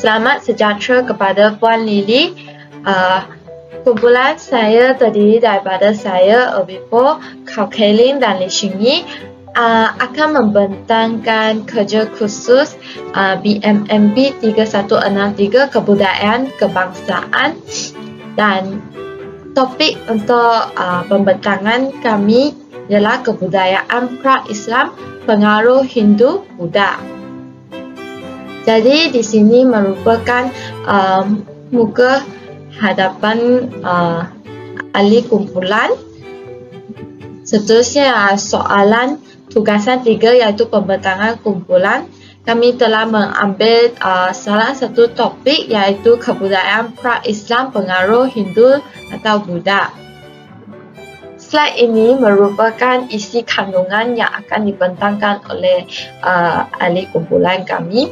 Selamat sejahtera kepada Puan Lily. Kumpulan saya terdiri daripada saya, Obipo, Kau Kailin dan Li Xingyi akan membentangkan kerja khusus BMMB 3163 Kebudayaan Kebangsaan, dan topik untuk pembentangan kami ialah kebudayaan pra-Islam pengaruh Hindu Buddha. Jadi di sini merupakan muka hadapan ahli kumpulan. Seterusnya soalan tugasan 3 iaitu pembentangan kumpulan. Kami telah mengambil salah satu topik iaitu kebudayaan pra-Islam pengaruh Hindu atau Buddha. Slide ini merupakan isi kandungan yang akan dibentangkan oleh ahli kumpulan kami.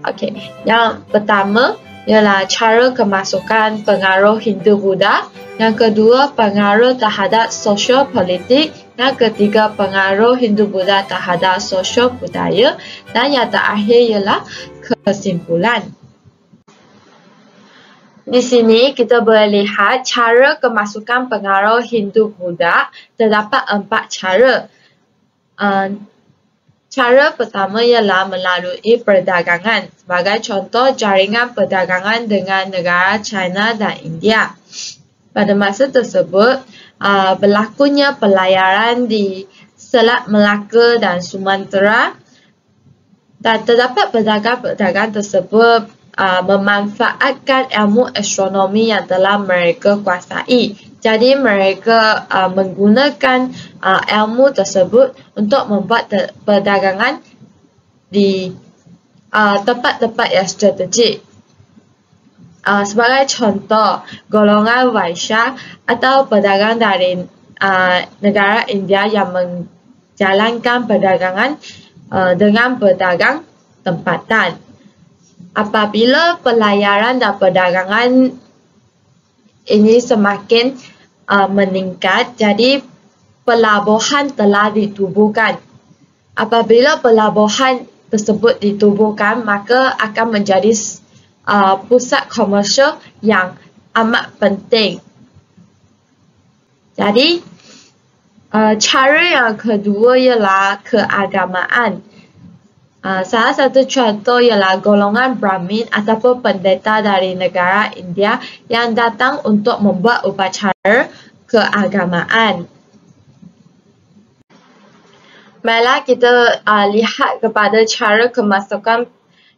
Okey, yang pertama ialah cara kemasukan pengaruh Hindu-Buddha. Yang kedua, pengaruh terhadap sosial politik. Yang ketiga, pengaruh Hindu-Buddha terhadap sosial budaya. Dan yang terakhir ialah kesimpulan. Di sini kita boleh lihat cara kemasukan pengaruh Hindu-Buddha. Terdapat 4 cara. Cara pertama ialah melalui perdagangan. Sebagai contoh, jaringan perdagangan dengan negara China dan India. Pada masa tersebut, berlakunya pelayaran di Selat Melaka dan Sumatera, dan terdapat pedagang-pedagang tersebut memanfaatkan ilmu astronomi yang telah mereka kuasai. Jadi mereka menggunakan ilmu tersebut untuk membuat perdagangan di tempat-tempat yang strategik. Sebagai contoh, golongan Vaishya atau pedagang dari negara India yang menjalankan perdagangan dengan pedagang tempatan. Apabila pelayaran dan perdagangan ini semakin meningkat, jadi pelabuhan telah ditubuhkan. Apabila pelabuhan tersebut ditubuhkan, maka akan menjadi pusat komersial yang amat penting. Jadi, cara yang kedua ialah keagamaan. Salah satu contoh ialah golongan Brahmin ataupun pendeta dari negara India yang datang untuk membuat upacara keagamaan. Baiklah, kita lihat kepada cara kemasukan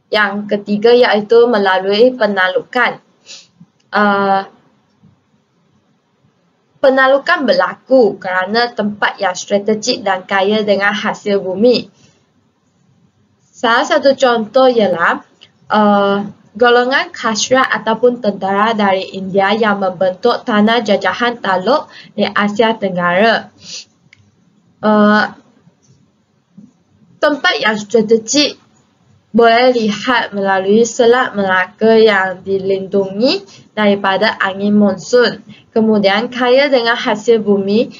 yang ketiga iaitu melalui penalukan. Penalukan berlaku kerana tempat yang strategik dan kaya dengan hasil bumi. Salah satu contoh ialah golongan Kshatriya ataupun tentera dari India yang membentuk tanah jajahan Taluk di Asia Tenggara. Tempat yang strategik boleh lihat melalui Selat Melaka yang dilindungi daripada angin monsun. Kemudian kaya dengan hasil bumi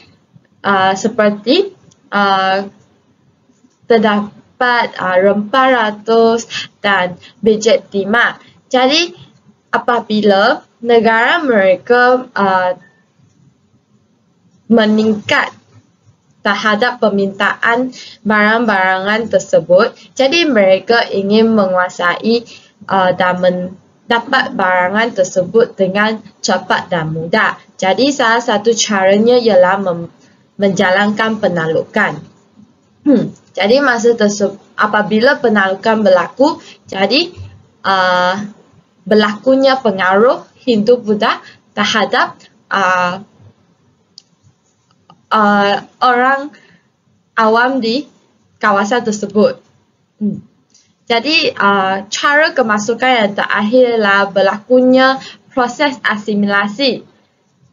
seperti terdapat rempah ratus dan biji timah. Jadi apabila negara mereka meningkat terhadap permintaan barang-barangan tersebut, jadi mereka ingin menguasai dan mendapat barangan tersebut dengan cepat dan mudah. Jadi salah satu caranya ialah menjalankan penalukan. Jadi masa tersebut, apabila penalukan berlaku, jadi berlakunya pengaruh Hindu-Buddha terhadap orang awam di kawasan tersebut. Jadi cara kemasukan yang terakhir adalah berlakunya proses asimilasi.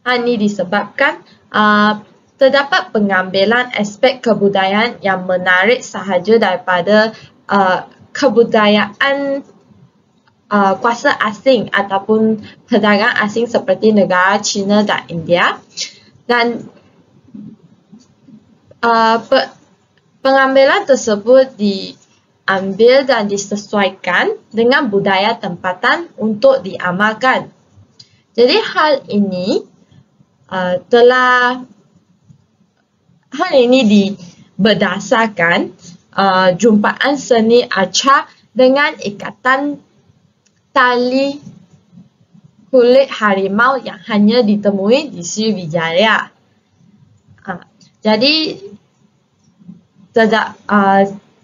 Ini disebabkan terdapat pengambilan aspek kebudayaan yang menarik sahaja daripada kebudayaan kuasa asing ataupun pedagang asing seperti negara China dan India. Dan pengambilan tersebut diambil dan disesuaikan dengan budaya tempatan untuk diamalkan. Jadi hal ini berdasarkan jumpaan seni Aceh dengan ikatan tali kulit harimau yang hanya ditemui di Sriwijaya. Jadi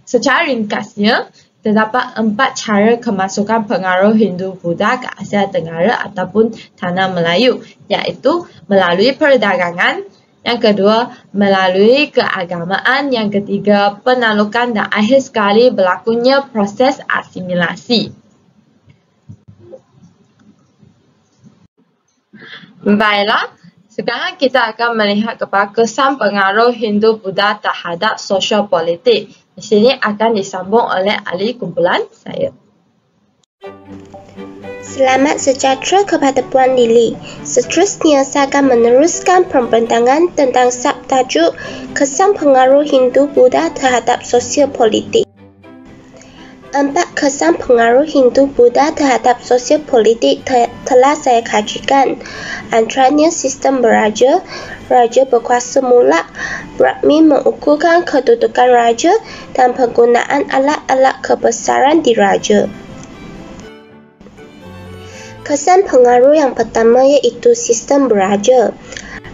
secara ringkasnya, terdapat 4 cara kemasukan pengaruh Hindu-Buddha ke Asia Tenggara ataupun Tanah Melayu, iaitu melalui perdagangan, yang kedua melalui keagamaan, yang ketiga penalukan, dan akhir sekali berlakunya proses asimilasi. Baiklah, sekarang kita akan melihat kepada kesan pengaruh Hindu-Buddha terhadap sosial politik. Di sini akan disambung oleh ahli kumpulan saya. Selamat sejahtera kepada Puan Lily. Seterusnya saya akan meneruskan pembentangan tentang subtajuk kesan pengaruh Hindu-Buddha terhadap sosial politik. 4 kesan pengaruh Hindu-Buddha terhadap sosial politik telah saya kajikan. Antaranya sistem beraja, raja berkuasa mutlak, Brahmi mengukuhkan kedudukan raja, dan penggunaan alat-alat kebesaran di raja. Kesan pengaruh yang pertama iaitu sistem beraja.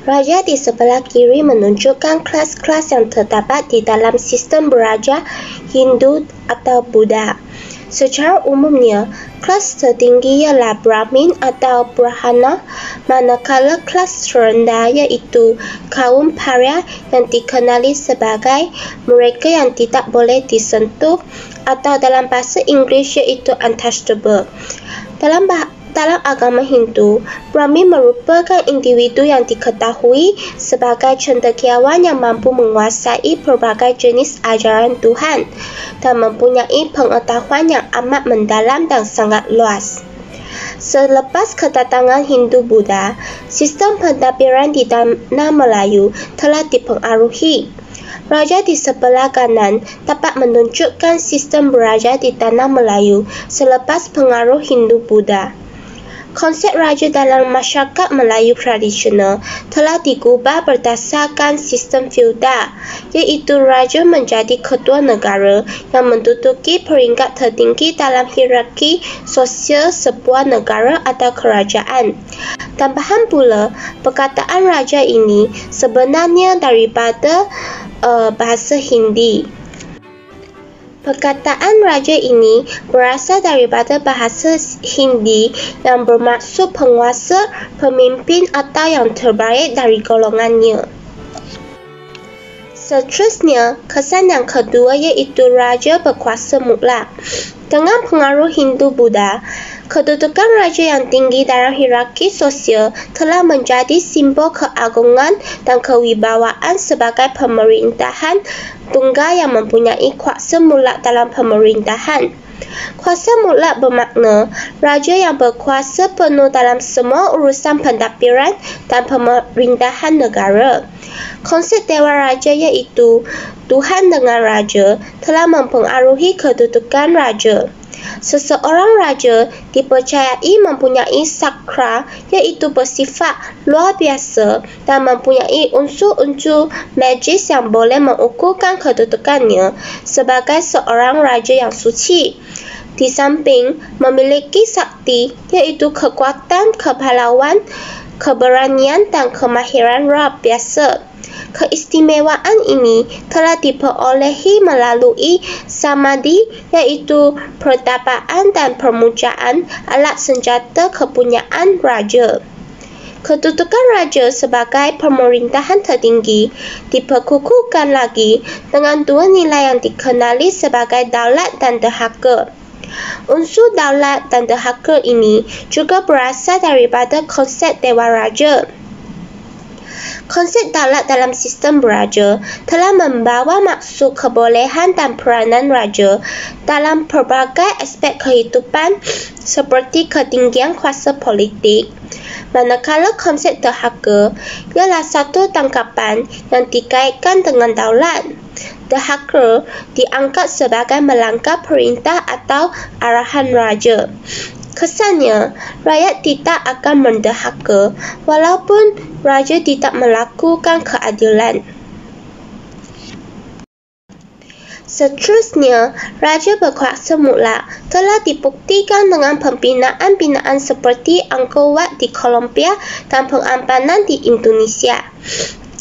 Raja di sebelah kiri menunjukkan kelas-kelas yang terdapat di dalam sistem beraja Hindu atau Buddha. Secara umumnya, kelas tertinggi ialah Brahmin atau Brahmana, manakala kelas terendah iaitu kaum Paria yang dikenali sebagai mereka yang tidak boleh disentuh atau dalam bahasa Inggeris iaitu untouchable. Dalam agama Hindu, Brahmin merupakan individu yang diketahui sebagai cendekiawan yang mampu menguasai berbagai jenis ajaran Tuhan dan mempunyai pengetahuan yang amat mendalam dan sangat luas. Selepas kedatangan Hindu-Buddha, sistem pentadbiran di tanah Melayu telah dipengaruhi. Raja di sebelah kanan dapat menunjukkan sistem beraja di tanah Melayu selepas pengaruh Hindu-Buddha. Konsep raja dalam masyarakat Melayu tradisional telah digubah berdasarkan sistem feudal, iaitu raja menjadi ketua negara yang menduduki peringkat tertinggi dalam hierarki sosial sebuah negara atau kerajaan. Tambahan pula, perkataan raja ini sebenarnya daripada bahasa Hindi. Perkataan raja ini berasal daripada bahasa Hindi yang bermaksud penguasa, pemimpin atau yang terbaik dari golongannya. Seterusnya, kesan yang kedua iaitu raja berkuasa mutlak. Dengan pengaruh Hindu-Buddha, kedudukan raja yang tinggi dalam hierarki sosial telah menjadi simbol keagungan dan kewibawaan sebagai pemerintahan tunggal yang mempunyai kuasa mutlak dalam pemerintahan. Kuasa mutlak bermakna raja yang berkuasa penuh dalam semua urusan pentadbiran dan pemerintahan negara. Konsep Dewa Raja iaitu Tuhan dengan Raja telah mempengaruhi kedudukan raja. Seseorang raja dipercayai mempunyai sakra iaitu bersifat luar biasa dan mempunyai unsur-unsur magis yang boleh mengukuhkan kedudukannya sebagai seorang raja yang suci. Di samping memiliki sakti iaitu kekuatan, kepahlawan, keberanian dan kemahiran luar biasa. Keistimewaan ini telah diperolehi melalui samadhi iaitu pertapaan dan permujaan alat senjata kepunyaan raja. Kedudukan raja sebagai pemerintahan tertinggi diperkukuhkan lagi dengan dua nilai yang dikenali sebagai daulat dan dahaka. Unsur daulat dan dahaka ini juga berasal daripada konsep Dewa Raja. Konsep daulat dalam sistem beraja telah membawa maksud kebolehan dan peranan raja dalam pelbagai aspek kehidupan seperti ketinggian kuasa politik. Manakala konsep dahaka ialah satu tangkapan yang dikaitkan dengan daulat. mendahaka diangkat sebagai melanggar perintah atau arahan raja. Kesannya, rakyat tidak akan mendahaka walaupun raja tidak melakukan keadilan. Seterusnya, raja berkuasa mutlak telah dibuktikan dengan pembinaan-binaan seperti Angkor Wat di Colombia dan pengampanan di Indonesia.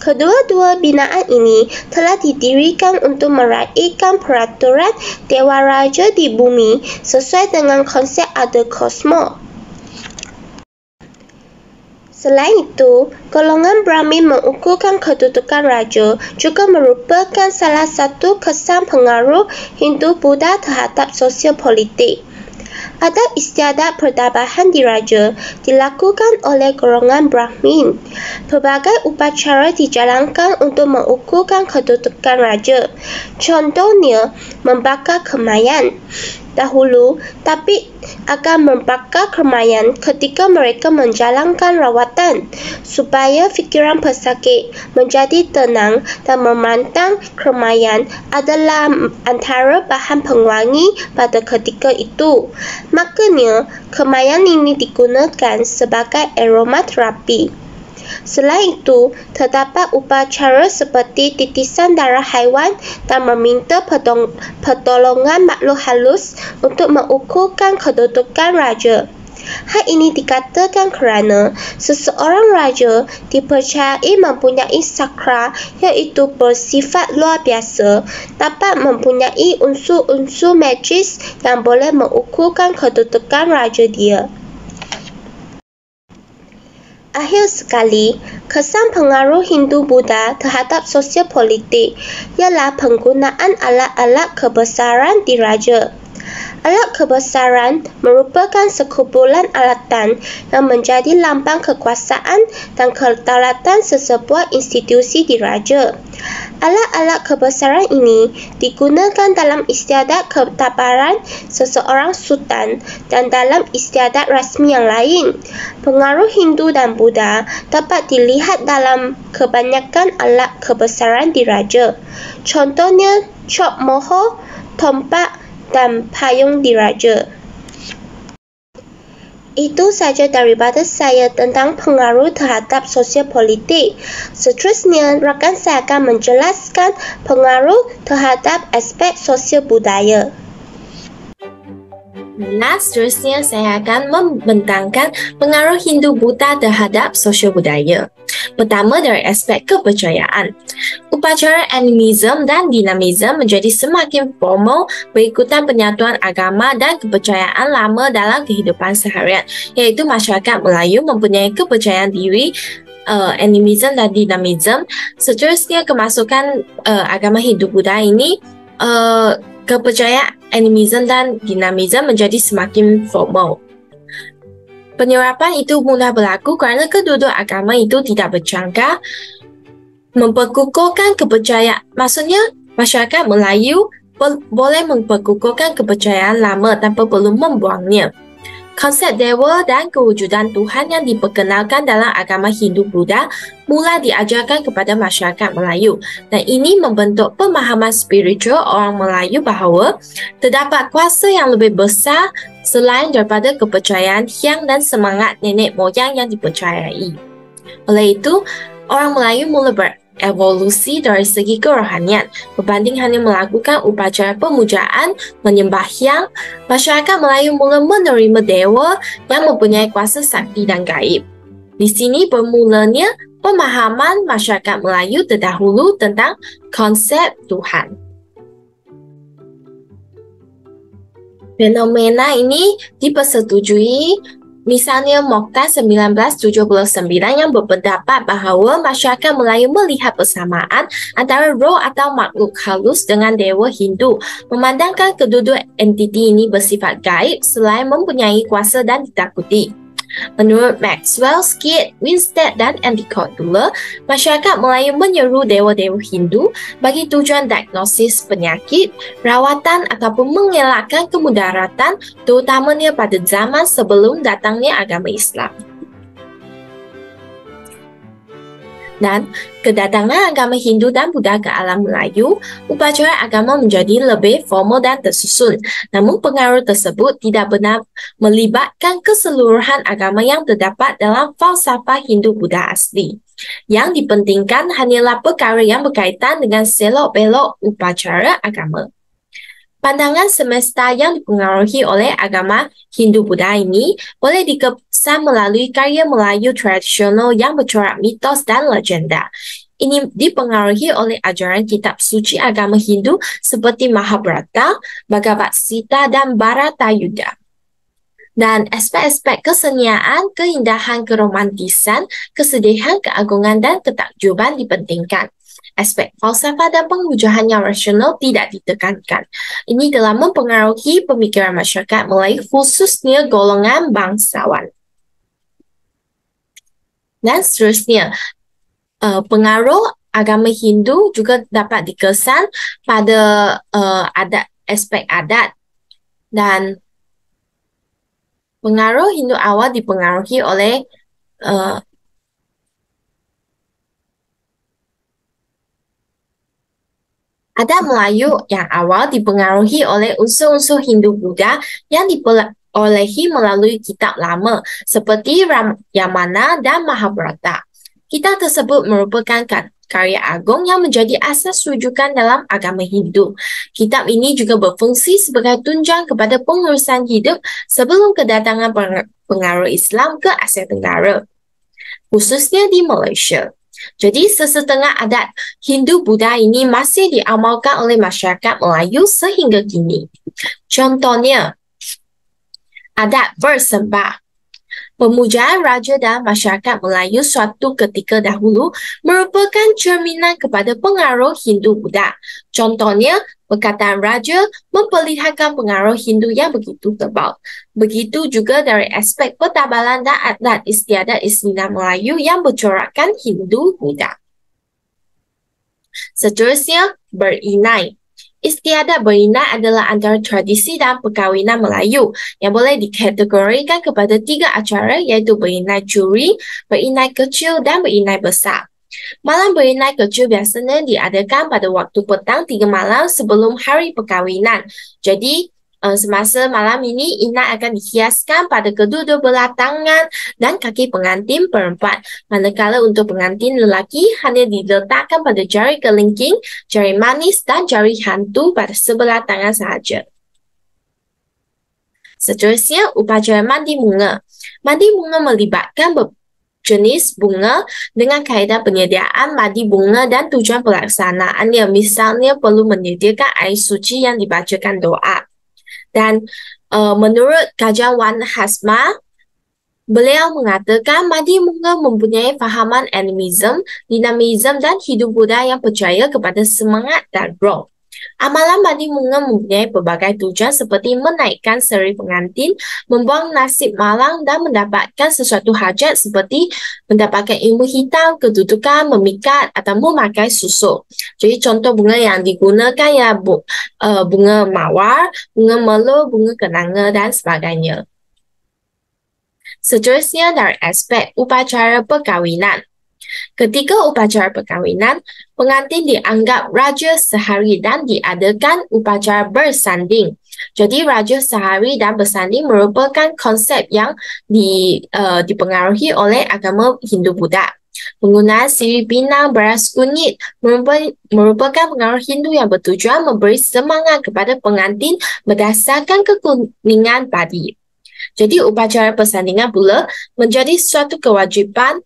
Kedua-dua binaan ini telah didirikan untuk meraihkan peraturan Dewa Raja di bumi sesuai dengan konsep Ada Kosmo. Selain itu, golongan Brahmin mengukuhkan kedudukan raja juga merupakan salah satu kesan pengaruh Hindu-Buddha terhadap sosial politik. Adat istiadat pertabahan diraja dilakukan oleh golongan Brahmin. Pelbagai upacara dijalankan untuk mengukuhkan kedudukan raja. Contohnya, membakar kemayan. Dahulu, tapi akan membakar kemayan ketika mereka menjalankan rawatan supaya fikiran pesakit menjadi tenang dan memandang kemayan adalah antara bahan pengwangi pada ketika itu. Makanya, kemayan ini digunakan sebagai aromaterapi. Selain itu, terdapat upacara seperti titisan darah haiwan dan meminta pertolongan makhluk halus untuk mengukuhkan kedudukan raja. Hal ini dikatakan kerana seseorang raja dipercayai mempunyai sakra iaitu bersifat luar biasa, dapat mempunyai unsur-unsur magis yang boleh mengukuhkan kedudukan raja dia. Akhir sekali, kesan pengaruh Hindu-Buddha terhadap sosial politik ialah penggunaan alat-alat kebesaran diraja. Alat kebesaran merupakan sekumpulan alatan yang menjadi lambang kekuasaan dan kedaulatan sesebuah institusi diraja. Alat-alat kebesaran ini digunakan dalam istiadat ketabaran seseorang sultan dan dalam istiadat rasmi yang lain. Pengaruh Hindu dan Buddha dapat dilihat dalam kebanyakan alat kebesaran diraja. Contohnya, cop mohor, tompak dan payung diraja. Itu saja daripada saya tentang pengaruh terhadap sosial politik. Seterusnya, rakan saya akan menjelaskan pengaruh terhadap aspek sosial budaya. Seterusnya saya akan membentangkan pengaruh Hindu-Buddha terhadap sosial budaya. Pertama, dari aspek kepercayaan. Upacara animisme dan dinamisme menjadi semakin formal berikutan penyatuan agama dan kepercayaan lama dalam kehidupan seharian, iaitu masyarakat Melayu mempunyai kepercayaan diri animisme dan dinamisme. Seterusnya, kemasukan agama Hindu-Buddha ini kepercayaan animisme dan dinamisme menjadi semakin formal. Penyerapan itu mula berlaku kerana kedua-dua agama itu tidak berjangka memperkukuhkan kepercayaan. Maksudnya, masyarakat Melayu boleh memperkukuhkan kepercayaan lama tanpa perlu membuangnya. Konsep dewa dan kewujudan Tuhan yang diperkenalkan dalam agama Hindu-Buddha mula diajarkan kepada masyarakat Melayu, dan ini membentuk pemahaman spiritual orang Melayu bahawa terdapat kuasa yang lebih besar selain daripada kepercayaan Hyang dan semangat nenek moyang yang dipercayai. Oleh itu, orang Melayu mula berevolusi dari segi kerohanian. Berbanding hanya melakukan upacara pemujaan, menyembah Hyang, masyarakat Melayu mula menerima dewa yang mempunyai kuasa sakti dan gaib. Di sini bermulanya pemahaman masyarakat Melayu terdahulu tentang konsep Tuhan. Fenomena ini dipersetujui, misalnya Mokhtar 1979 yang berpendapat bahawa masyarakat Melayu melihat persamaan antara roh atau makhluk halus dengan dewa Hindu, memandangkan kedua-dua entiti ini bersifat gaib selain mempunyai kuasa dan ditakuti. Menurut Maxwell, Skid, Winstead dan Endicott pula, masyarakat Melayu menyeru dewa-dewa Hindu bagi tujuan diagnosis penyakit, rawatan ataupun mengelakkan kemudaratan, terutamanya pada zaman sebelum datangnya agama Islam. Dan kedatangan agama Hindu dan Buddha ke alam Melayu, upacara agama menjadi lebih formal dan tersusun. Namun pengaruh tersebut tidak benar melibatkan keseluruhan agama yang terdapat dalam falsafah Hindu-Buddha asli. Yang dipentingkan hanyalah perkara yang berkaitan dengan selok-belok upacara agama. Pandangan semesta yang dipengaruhi oleh agama Hindu-Buddha ini boleh dikesan melalui karya Melayu tradisional yang bercorak mitos dan legenda. Ini dipengaruhi oleh ajaran kitab suci agama Hindu seperti Mahabharata, Bhagavad Gita, dan Bharatayuddha. Dan aspek-aspek kesenian, keindahan, keromantisan, kesedihan, keagungan, dan ketakjuban dipentingkan. Aspek falsafah dan pengujahan yang rasional tidak ditekankan. Ini telah mempengaruhi pemikiran masyarakat Melayu khususnya golongan bangsawan. Dan seterusnya, pengaruh agama Hindu juga dapat dikesan pada aspek adat. Dan pengaruh Hindu awal dipengaruhi oleh adat Melayu yang awal dipengaruhi oleh unsur-unsur Hindu-Buddha yang diperolehi melalui kitab lama seperti Ramayana dan Mahabharata. Kitab tersebut merupakan karya agung yang menjadi asas rujukan dalam agama Hindu. Kitab ini juga berfungsi sebagai tunjang kepada pengurusan hidup sebelum kedatangan pengaruh Islam ke Asia Tenggara, khususnya di Malaysia. Jadi sesetengah adat Hindu-Buddha ini masih diamalkan oleh masyarakat Melayu sehingga kini. Contohnya, adat bersembah. Pemujaan raja dan masyarakat Melayu suatu ketika dahulu merupakan cerminan kepada pengaruh Hindu-Buddha. Contohnya, perkataan raja memperlihatkan pengaruh Hindu yang begitu tebal. Begitu juga dari aspek pertabalan dan adat istiadat Islam Melayu yang bercorakkan Hindu-Buddha. Seterusnya, berinai. Istiadat berinai adalah antara tradisi dan perkahwinan Melayu yang boleh dikategorikan kepada 3 acara iaitu berinai curi, berinai kecil dan berinai besar. Malam berinai kecil biasanya diadakan pada waktu petang 3 malam sebelum hari perkahwinan. Jadi, semasa malam ini, inai akan dihiaskan pada kedua-dua belah tangan dan kaki pengantin perempuan. Manakala untuk pengantin lelaki hanya diletakkan pada jari kelingking, jari manis dan jari hantu pada sebelah tangan sahaja. Seterusnya, upacara mandi bunga. Mandi bunga melibatkan jenis bunga dengan kaedah penyediaan mandi bunga dan tujuan pelaksanaannya. Misalnya perlu menyediakan air suci yang dibacakan doa. Dan menurut kajian Wan Hasma, beliau mengatakan mandi bunga mempunyai fahaman animisme, dinamisme dan hidup Buddha yang percaya kepada semangat dan roh. Amalan mandi bunga mempunyai pelbagai tujuan seperti menaikkan seri pengantin, membuang nasib malang dan mendapatkan sesuatu hajat seperti mendapatkan ilmu hitam, kedudukan, memikat atau memakai susu. Jadi contoh bunga yang digunakan ya bunga mawar, bunga melo, bunga kenanga dan sebagainya. Seterusnya dari aspek upacara perkahwinan. Ketika upacara perkahwinan, pengantin dianggap raja sehari dan diadakan upacara bersanding. Jadi raja sehari dan bersanding merupakan konsep yang dipengaruhi oleh agama Hindu-Buddha. Penggunaan sirih pinang beras kunyit merupakan pengaruh Hindu yang bertujuan memberi semangat kepada pengantin berdasarkan kekuningan padi. Jadi upacara persandingan pula menjadi suatu kewajipan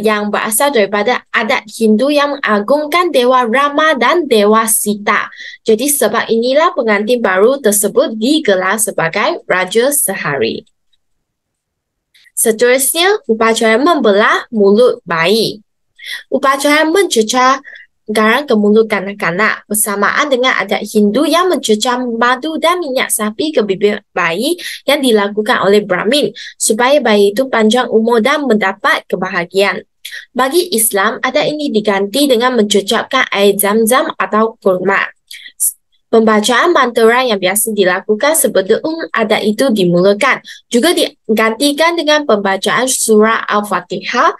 yang berasal daripada adat Hindu yang mengagungkan Dewa Rama dan Dewa Sita. Jadi sebab inilah pengantin baru tersebut digelar sebagai Raja Sehari. Seterusnya, upacara membelah mulut bayi. Upacara mencecar garam ke mulut kanak-kanak bersamaan dengan adat Hindu yang mencecar madu dan minyak sapi ke bibir bayi yang dilakukan oleh Brahmin supaya bayi itu panjang umur dan mendapat kebahagiaan. Bagi Islam, adat ini diganti dengan mencecapkan air zam-zam atau kurma. Pembacaan mantra yang biasa dilakukan sebelum adat itu dimulakan juga digantikan dengan pembacaan surah Al-Fatihah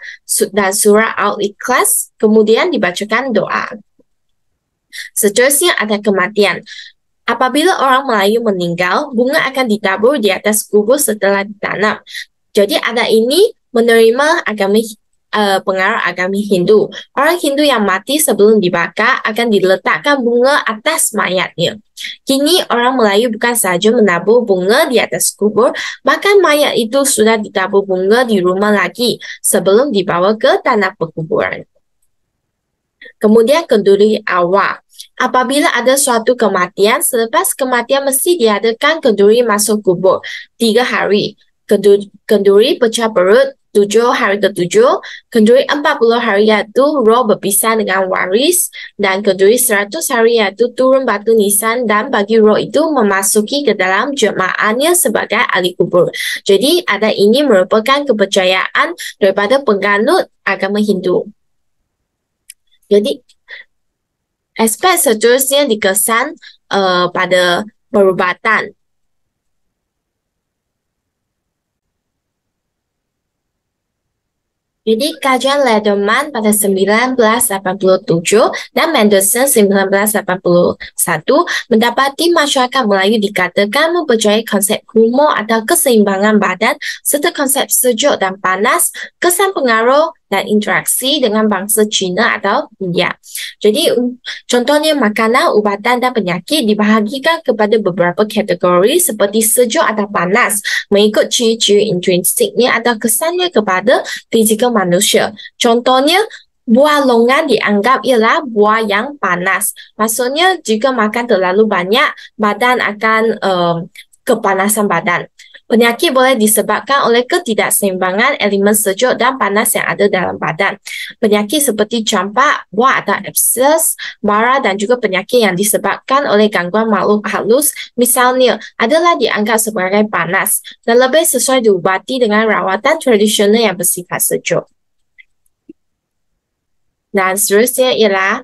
dan surah Al-Ikhlas, kemudian dibacakan doa. Seterusnya ada kematian. Apabila orang Melayu meninggal, bunga akan ditabur di atas kubur setelah ditanam. Jadi adat ini menerima pengaruh agama Hindu. Orang Hindu yang mati sebelum dibakar akan diletakkan bunga atas mayatnya. Kini orang Melayu bukan sahaja menabur bunga di atas kubur, bahkan mayat itu sudah ditabur bunga di rumah lagi sebelum dibawa ke tanah perkuburan. Kemudian kenduri awal. Apabila ada suatu kematian, selepas kematian mesti diadakan kenduri masuk kubur 3 hari. Kenduri pecah perut 7 hari ke-7, kenduri 40 hari iaitu roh berpisah dengan waris, dan kenduri 100 hari iaitu turun batu nisan dan bagi roh itu memasuki ke dalam jemaahnya sebagai ahli kubur. Jadi adat ini merupakan kepercayaan daripada penganut agama Hindu. Jadi aspek seterusnya dikesan pada perubatan. Jadi kajian Lederman pada 1987 dan Mendelssohn 1981 mendapati masyarakat Melayu dikatakan mempercayai konsep humor atau keseimbangan badan serta konsep sejuk dan panas, kesan pengaruh dan interaksi dengan bangsa Cina atau India. Jadi contohnya makanan, ubatan dan penyakit dibahagikan kepada beberapa kategori seperti sejuk atau panas mengikut ciri-ciri intrinsiknya atau kesannya kepada fizikal manusia. Contohnya, buah longan dianggap ialah buah yang panas. Maksudnya, jika makan terlalu banyak, badan akan kepanasan badan. Penyakit boleh disebabkan oleh ketidakseimbangan elemen sejuk dan panas yang ada dalam badan. Penyakit seperti campak, buah atau absces, marah dan juga penyakit yang disebabkan oleh gangguan makhluk halus misalnya adalah dianggap sebagai panas dan lebih sesuai diubati dengan rawatan tradisional yang bersifat sejuk. Dan seterusnya ialah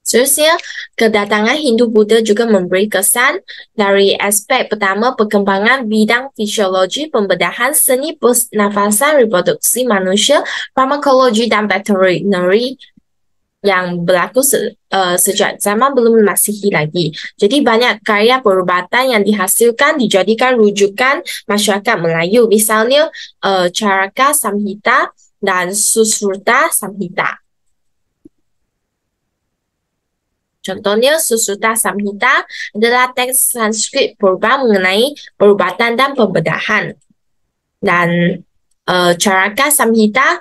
seterusnya, kedatangan Hindu-Buddha juga memberi kesan dari aspek pertama perkembangan bidang fisiologi, pembedahan, seni pernafasan, reproduksi manusia, farmakologi dan veterinary yang berlaku sejak zaman belum Masihi lagi. Jadi banyak karya perubatan yang dihasilkan dijadikan rujukan masyarakat Melayu. Misalnya Charaka Samhita dan Susruta Samhita. Contohnya, Susruta Samhita adalah teks Sanskrit purba mengenai perubatan dan pembedahan. Dan Charaka Samhita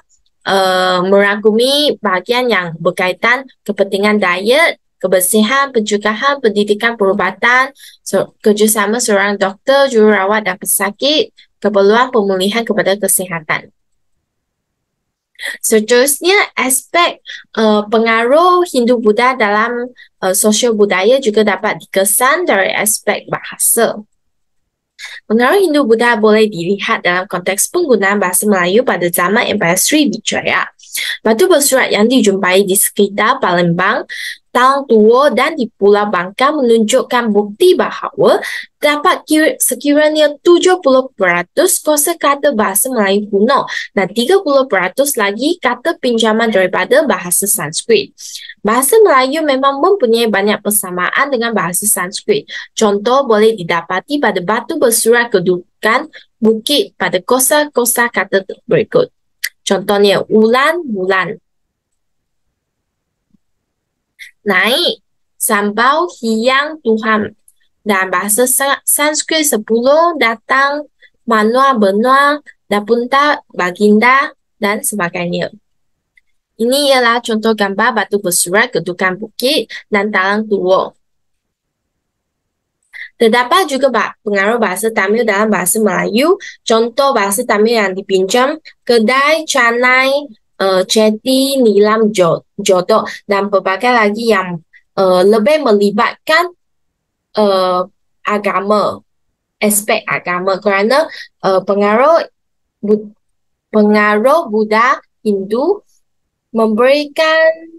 merangkumi bahagian yang berkaitan kepentingan diet, kebersihan, pencegahan, pendidikan perubatan, kerjasama seorang doktor, jururawat dan pesakit, keperluan pemulihan kepada kesihatan. Seterusnya, aspek pengaruh Hindu-Buddha dalam sosial budaya juga dapat dikesan dari aspek bahasa. Pengaruh Hindu-Buddha boleh dilihat dalam konteks penggunaan bahasa Melayu pada zaman Empayar Sriwijaya. Batu bersurat yang dijumpai di sekitar Palembang, Talang Tua dan di Pulau Bangka menunjukkan bukti bahawa dapat sekiranya 70% kosakata bahasa Melayu kuno dan 30% lagi kata pinjaman daripada bahasa Sanskrit. Bahasa Melayu memang mempunyai banyak persamaan dengan bahasa Sanskrit. Contoh boleh didapati pada batu bersurat kedudukan bukit pada kosa-kosa kata berikut. Contohnya, ulan, bulan. Naik, sambau, hiang, Tuhan. Dan bahasa Sanskrit 10, datang, manua, benua, dapunta, baginda, dan sebagainya. Ini ialah contoh gambar batu bersurat kedudukan bukit dan talang tua. Terdapat juga pengaruh bahasa Tamil dalam bahasa Melayu. Contoh bahasa Tamil yang dipinjam, kedai, canai, ceti, nilam, jodoh dan berbagai lagi yang lebih melibatkan agama, aspek agama kerana pengaruh Buddha Hindu memberikan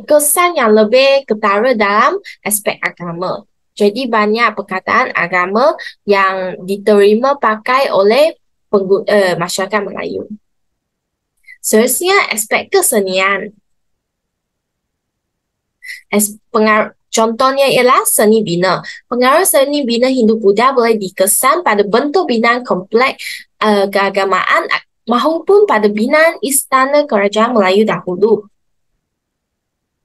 kesan yang lebih ketara dalam aspek agama. Jadi banyak perkataan agama yang diterima pakai oleh masyarakat Melayu. Seterusnya, aspek kesenian. Contohnya ialah seni bina. Pengaruh seni bina Hindu-Buddha boleh dikesan pada bentuk binaan kompleks keagamaan maupun pada binaan istana kerajaan Melayu dahulu.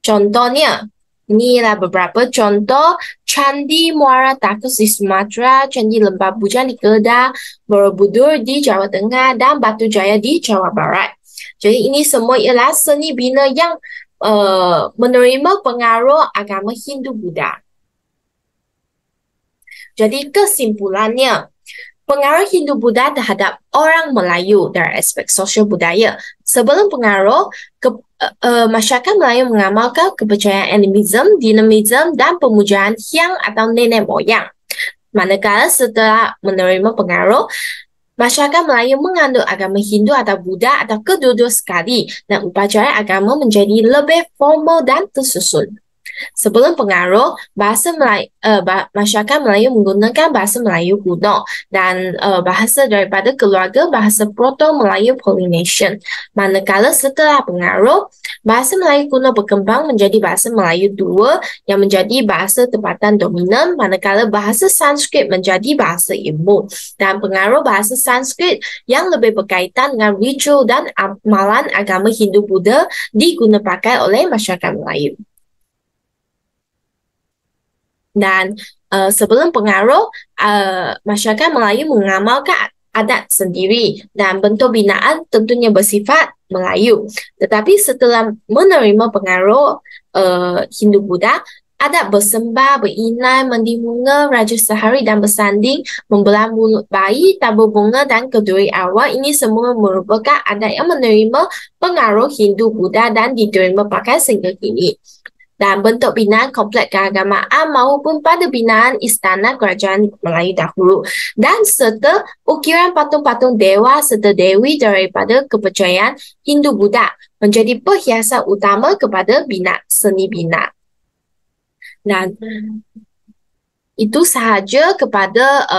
Contohnya, inilah beberapa contoh Candi Muara Takus di Sumatera, Candi Lembah Bujang di Kedah, Borobudur di Jawa Tengah, dan Batu Jaya di Jawa Barat. Jadi ini semua ialah seni bina yang menerima pengaruh agama Hindu-Buddha. Jadi kesimpulannya, pengaruh Hindu-Buddha terhadap orang Melayu dari aspek sosial budaya. Sebelum pengaruh, masyarakat Melayu mengamalkan kepercayaan animisme, dinamisme, dan pemujaan hyang atau nenek moyang. Manakala setelah menerima pengaruh, masyarakat Melayu mengandung agama Hindu atau Buddha atau kedua-dua sekali dan upacara agama menjadi lebih formal dan tersusun. Sebelum pengaruh, masyarakat Melayu menggunakan bahasa Melayu kuno dan bahasa daripada keluarga bahasa Proto-Melayu Polynesian. Manakala setelah pengaruh, bahasa Melayu kuno berkembang menjadi bahasa Melayu II yang menjadi bahasa tempatan dominan, manakala bahasa Sanskrit menjadi bahasa ilmu. Dan pengaruh bahasa Sanskrit yang lebih berkaitan dengan ritual dan amalan agama Hindu-Buddha digunakan pakai oleh masyarakat Melayu. Dan sebelum pengaruh, masyarakat Melayu mengamalkan adat sendiri dan bentuk binaan tentunya bersifat Melayu. Tetapi setelah menerima pengaruh Hindu-Buddha, adat bersembah, berinai, mandi bunga, raja sehari dan bersanding, membelah mulut bayi, tabur bunga dan keduri awal, ini semua merupakan adat yang menerima pengaruh Hindu-Buddha dan diterima pakai sehingga kini. Dan bentuk binaan kompleks keagamaan maupun pada binaan istana kerajaan Melayu dahulu. Dan serta ukiran patung-patung dewa serta dewi daripada kepercayaan Hindu-Buddha menjadi perhiasan utama kepada seni bina. Dan itu sahaja kepada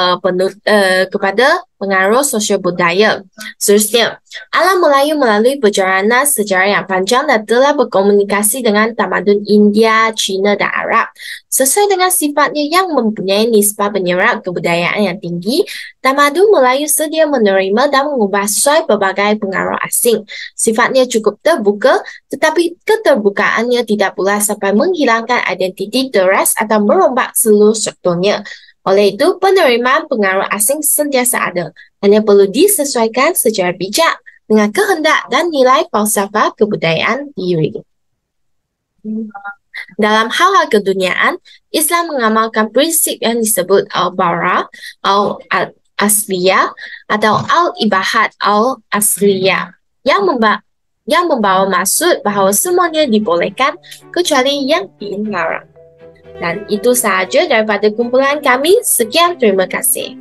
pengaruh sosial budaya. Seterusnya, alam Melayu melalui perjalanan sejarah yang panjang dan telah berkomunikasi dengan tamadun India, China dan Arab. Sesuai dengan sifatnya yang mempunyai nisbah penyerap kebudayaan yang tinggi, tamadun Melayu sedia menerima dan mengubah sesuai berbagai pengaruh asing. Sifatnya cukup terbuka, tetapi keterbukaannya tidak pula sampai menghilangkan identiti teras atau merombak seluruh strukturnya. Oleh itu, penerimaan pengaruh asing sentiasa ada, hanya perlu disesuaikan secara bijak dengan kehendak dan nilai falsafah kebudayaan diri. Dalam hal-hal keduniaan, Islam mengamalkan prinsip yang disebut al-bara, al-asliyah atau al-ibahat al-asliyah yang membawa maksud bahawa semuanya dibolehkan kecuali yang dilarang. Dan itu sahaja daripada kumpulan kami. Sekian, terima kasih.